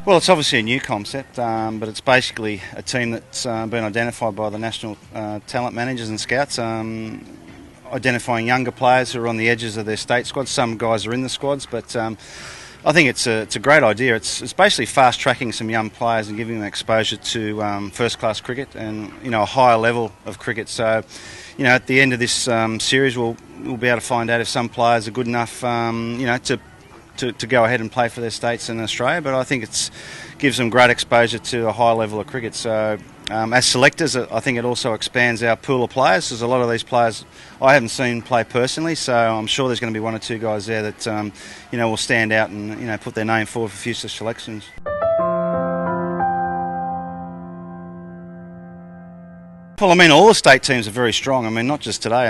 Well, it's obviously a new concept, but it's basically a team that's been identified by the national talent managers and scouts, identifying younger players who are on the edges of their state squads. Some guys are in the squads, but I think it's a great idea. It's basically fast tracking some young players and giving them exposure to first class cricket and a higher level of cricket. So, at the end of this series, we'll be able to find out if some players are good enough, to go ahead and play for their states in Australia, but I think it gives them great exposure to a high level of cricket. So as selectors, I think it also expands our pool of players. There's a lot of these players I haven't seen play personally, so I'm sure there's going to be one or two guys there that will stand out and put their name forward for future selections. Well, all the state teams are very strong. Not just today.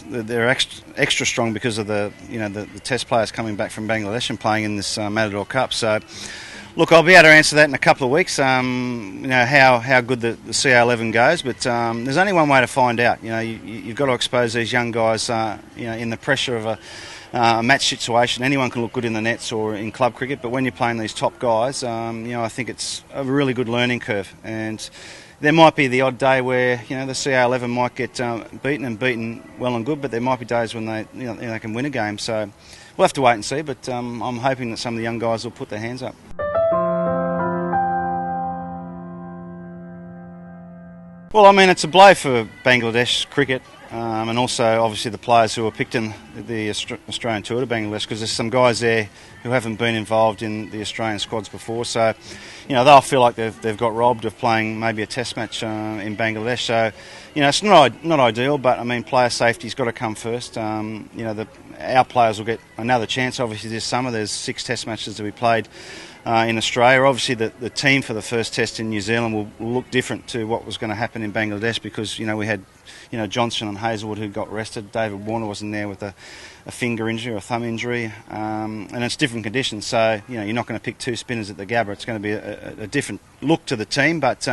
They're extra strong because of the test players coming back from Bangladesh and playing in this Matador Cup. So, look, I'll be able to answer that in a couple of weeks. How good the CA11 goes, but there's only one way to find out. You've got to expose these young guys. In the pressure of a match situation, anyone can look good in the nets or in club cricket, but when you're playing these top guys, I think it's a really good learning curve. And there might be the odd day where the CA11 might get beaten well and good, but there might be days when they can win a game. So we'll have to wait and see. But I'm hoping that some of the young guys will put their hands up. Well, it's a blow for Bangladesh cricket, and also obviously the players who were picked in the Australian tour to Bangladesh, because there's some guys there who haven't been involved in the Australian squads before. So, they'll feel like they've got robbed of playing maybe a test match in Bangladesh. So, it's not ideal, but player safety's got to come first. Our players will get another chance. Obviously, this summer there's 6 test matches to be played in Australia. Obviously, the team for the first test in New Zealand will look different to what was going to happen in Bangladesh, because we had Johnson and Hazelwood who got rested. David Warner wasn't there with a finger injury or a thumb injury, and it's different conditions. So you're not going to pick 2 spinners at the Gabba. It's going to be a different look to the team. But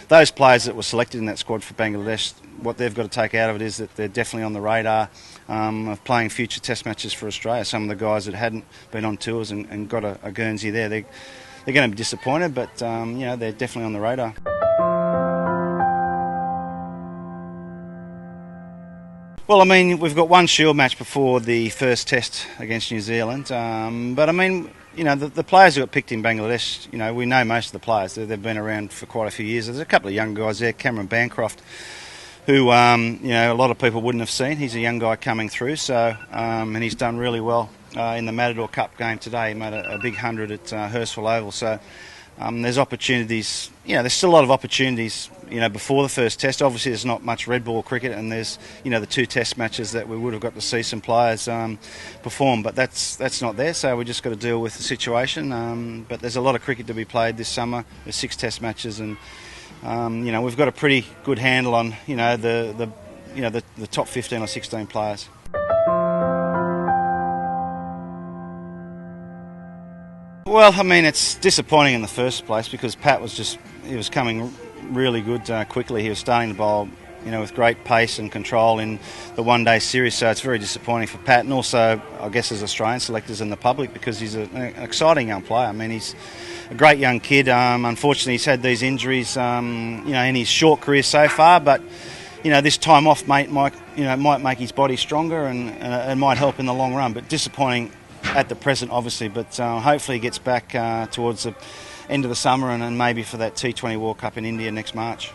those players that were selected in that squad for Bangladesh, what they've got to take out of it is that they're definitely on the radar of playing future test matches for Australia. Some of the guys that hadn't been on tours and got a Guernsey there, they're going to be disappointed, but they're definitely on the radar. Well, we've got one Shield match before the first test against New Zealand, but the players who got picked in Bangladesh, we know most of the players. They've been around for quite a few years. There's a couple of young guys there, Cameron Bancroft, who a lot of people wouldn't have seen. He's a young guy coming through, so and he's done really well in the Matador Cup game today. He made a big 100 at Hurstville Oval. So there's opportunities. There's still a lot of opportunities. Before the first test. Obviously, there's not much red ball cricket, and there's the 2 test matches that we would have got to see some players perform, but that's not there. So we just got to deal with the situation. But there's a lot of cricket to be played this summer. There's 6 test matches, and we've got a pretty good handle on the top 15 or 16 players. Well, it's disappointing in the first place, because Pat was coming really good quickly. He was starting to bowl with great pace and control in the one-day series, so it's very disappointing for Pat, and also I guess as Australian selectors and the public, because he's an exciting young player. He's a great young kid. Unfortunately, he's had these injuries in his short career so far, but this time off might make his body stronger and might help in the long run, but disappointing at the present, obviously. But hopefully he gets back towards the end of the summer and maybe for that T20 World Cup in India next March.